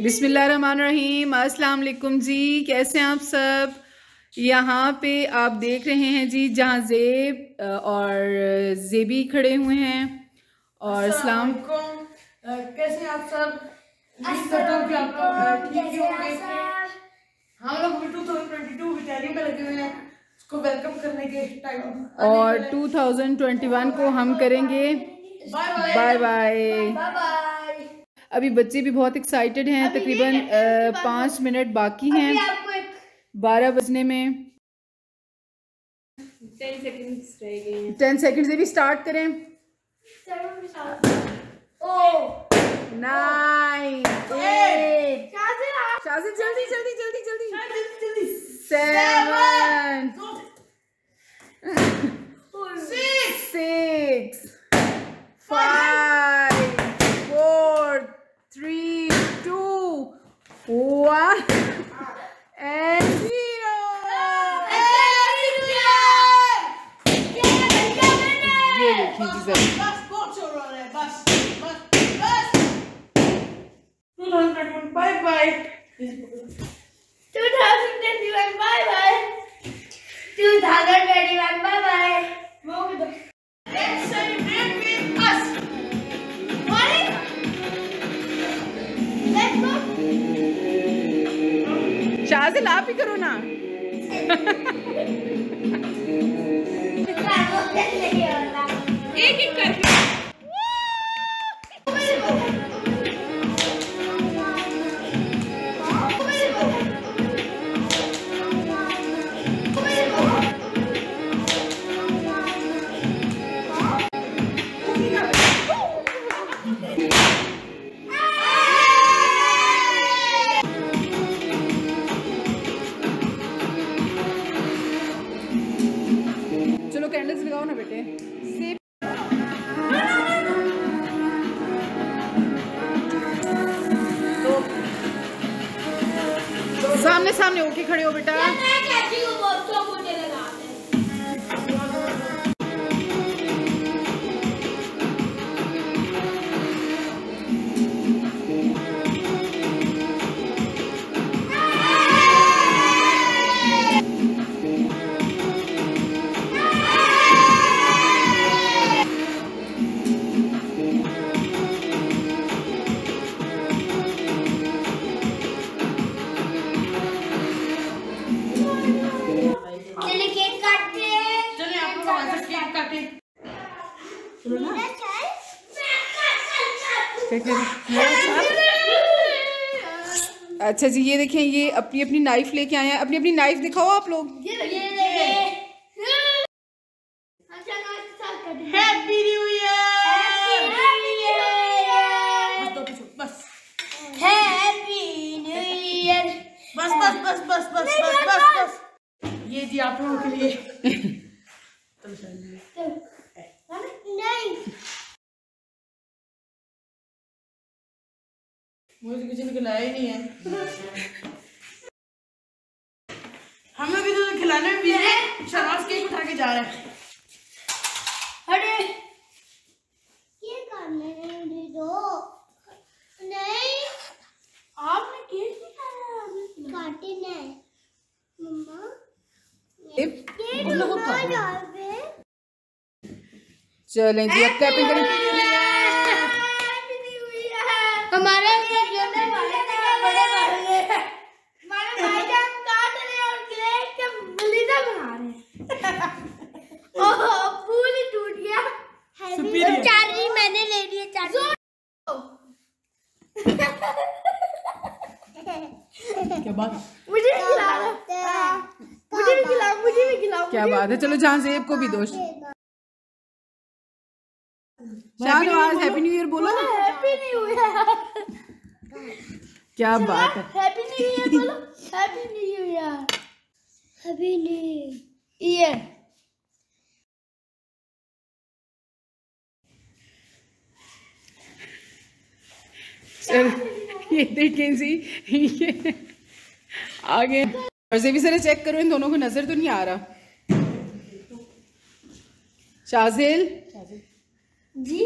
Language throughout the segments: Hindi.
बिस्मिल्लाहिर्रहमानिर्रहीम। अस्सलाम वालेकुम जी, कैसे हैं आप सब। यहाँ पे आप देख रहे हैं जी जहाँ ज़ेब और ज़ेबी खड़े हुए हैं और इस्लाम। कैसे हैं आप सब। उम्मीद करता हूँ कि आप लोग ठीक ही होंगे। हम लोग 2022 विटारियो में लगे हुए हैं, उसको वेलकम करने के टाइम और 2021 को हम करेंगे बाय बाय। अभी बच्चे भी बहुत एक्साइटेड हैं। तकरीबन 5 मिनट बाकी हैं 12 बजने में। 10 सेकंड्स रह गए हैं। 10 सेकंड से भी स्टार्ट करें। 9 8 शाज़िद जल्दी जल्दी जल्दी जल्दी 7 6 5 4 3 2 1 and 0। ये देखिए जी sir, 2021 bye bye. 2021 bye bye. 2021 bye bye. Let's celebrate with us. Let's go. Shazil आप ही करो ना। एक एक करके। चलो कैंडल्स लगाओ ना बेटे। सामने सामने होके खड़े हो बेटा। अच्छा जी, ये देखें, ये अपनी अपनी नाइफ लेके आए हैं। अपनी अपनी नाइफ दिखाओ आप लोग। Happy new year. बस बस बस बस बस बस बस बस बस। ये जी आप लोगों के लिए। मुझे किसी ने खिलाया ही नहीं है। हम लोग इधर खिलाने में बिजी हैं। शहनाज केक उठा के जा रहे हैं। अरे ये करने नहीं दो। नहीं, आपने केक नहीं खाया। काटे नहीं मम्मा। ये चलें जी, अब कैपिंग करें। हमारे बड़े हमारे भाईजान काट रहे और केक के बुलीदा बना रहे। ओह फूल ही टूट गया। चार्जी मैंने ले लिया। चार्जी क्या बात। मुझे भी खिलाओ। मुझे भी खिलाओ। मुझे भी खिलाओ। क्या बात है। चलो जहाँ ज़ेब को भी दो। शाहनवाज हैप्पी न्यू ईयर बोलो। Happy new year. क्या बात है। हैप्पी न्यू ईयर बोलो। Happy new year. Happy new year. ये देखें जी, ये आगे और से भी सर चेक करो, इन दोनों को नजर तो नहीं आ रहा। शाज़िल जी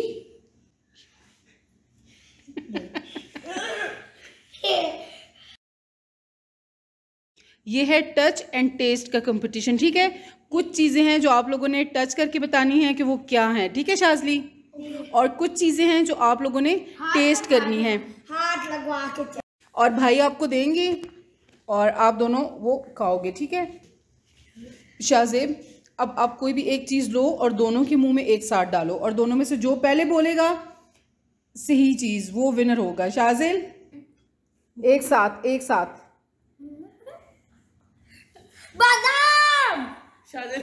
ये है टच एंड टेस्ट का कंपटीशन, ठीक है। कुछ चीज़ें हैं जो आप लोगों ने टच करके बतानी है कि वो क्या है, ठीक है शाजली, और कुछ चीज़ें हैं जो आप लोगों ने टेस्ट करनी है, हाथ लगवा के, और भाई आपको देंगे और आप दोनों वो खाओगे, ठीक है। शाहजेब, अब आप कोई भी एक चीज़ लो और दोनों के मुंह में एक साथ डालो, और दोनों में से जो पहले बोलेगा सही चीज़ वो विनर होगा। शाहजेल, एक साथ एक साथ। बादाम। शादी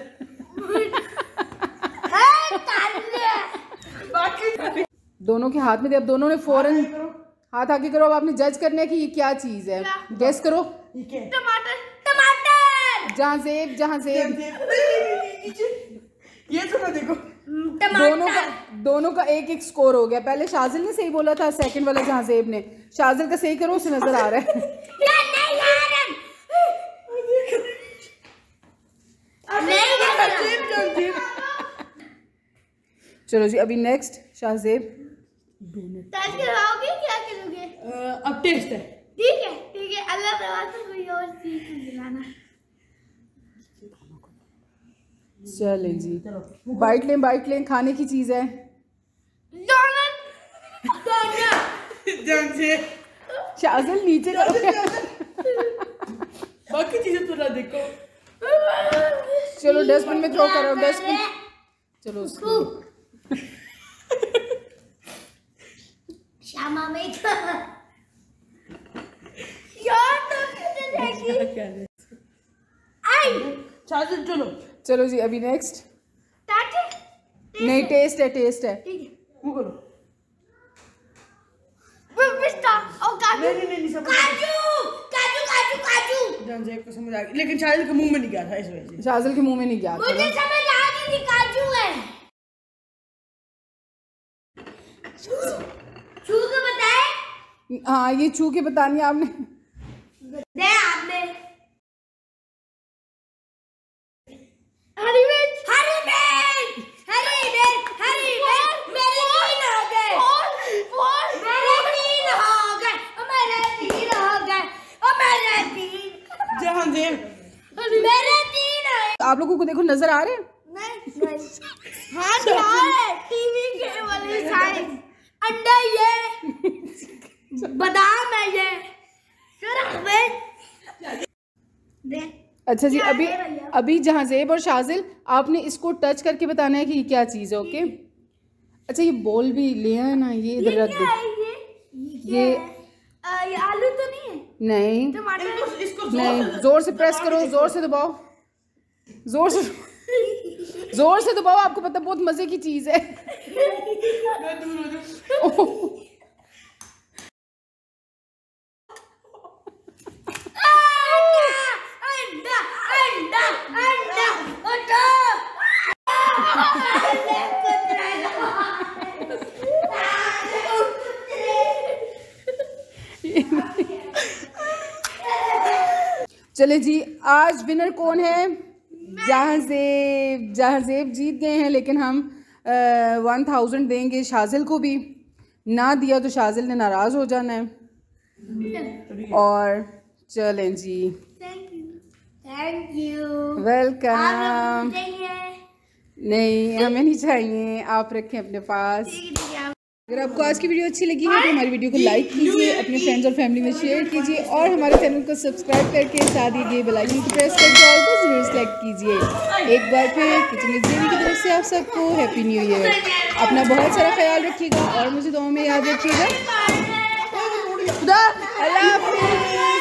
दोनों के हाथ में दे। अब दोनों ने फौरन हाथ आगे करो। अब आपने जज करना है कि ये क्या चीज़ है, गेस करो। टमाटर। टमाटर। जहांजेब, जहांजेब, ये तो ना देखो, दोनों का एक एक स्कोर हो गया। पहले शाजिल ने सही बोला था, सेकंड वाला जहांजेब ने। शाजिल का सही करो, उसे नजर आ रहा है। चलो जी, अभी नेक्स्ट शाहजेब। क्या करोगे? अब टेस्ट है। ठीक है, ठीक है, अल्लाह से कोई और चीज दिलाना। चलें जी, बाइट लें, बाइट लें, खाने की चीज़ है। शाजिल नीचे करो। बाकी चीजें तो ना देखो। चलो डस्टबिन में थ्रो करो, डस्टबिन। चलो श्यामा में यार तो चलो चलो जी, अभी नेक्स्ट। नहीं, टेस्ट है, टेस्ट है। वो करो। पिस्ता और काजू। नहीं, समझ काजू। जहांजेब को समझ आ गई, लेकिन शाजिल के मुंह में नहीं गया था इस वजह से। शाजिल के मुंह में नहीं गया। मुझे समझ आ गई थी, काजू है। छू के बताए? हाँ, ये छू के बतानी है आपने। आपने हरी मिर्च, हरी मिर्च, हरी मिर्च, हरी मिर्च। मेरे तीन हो गए, मेरे तीन हो गए, मेरे तीन हो गए, मेरे तीन। जहांजेब, मेरे तीन है। आप लोगों को देखो, नजर आ रहे हैं? नहीं। हाँ यार, टीवी के वाले साइज। अंडा ये, बादाम है ये, अच्छा जी, अभी जहांजेब और शाजिल, आपने इसको टच करके बताना है कि ये क्या चीज़ है, ओके। अच्छा, ये बॉल भी ले आए ना, ये इधर रख दो। ये आलू तो नहीं है? नहीं, टमाटर। इसको नहीं, जोर से प्रेस करो, जोर से दबाओ, जोर से दबाओ। आपको पता, बहुत मजे की चीज है। चले जी, आज विनर कौन है? जहांजेब जीत गए हैं, लेकिन हम 1000 देंगे शाजिल को भी। ना दिया तो शाजिल ने नाराज हो जाना है। और चलें जी, थैंक यू। वेलकम। नहीं, हमें नहीं चाहिए, आप रखें अपने पास। अगर आपको आज की वीडियो अच्छी लगी है तो हमारी वीडियो को लाइक कीजिए, अपने फ्रेंड्स और फैमिली में शेयर कीजिए, और हमारे चैनल को सब्सक्राइब करके साथ ही बेल आइकन को प्रेस करके ऑल को जरूर सेलेक्ट कीजिए। एक बार फिर किचन विद जेबी की तरफ से आप सबको हैप्पी न्यू ईयर। अपना बहुत सारा ख्याल रखिएगा और मुझे दुआ में याद रखिएगा। खुदा, अल्लाह हाफिज़।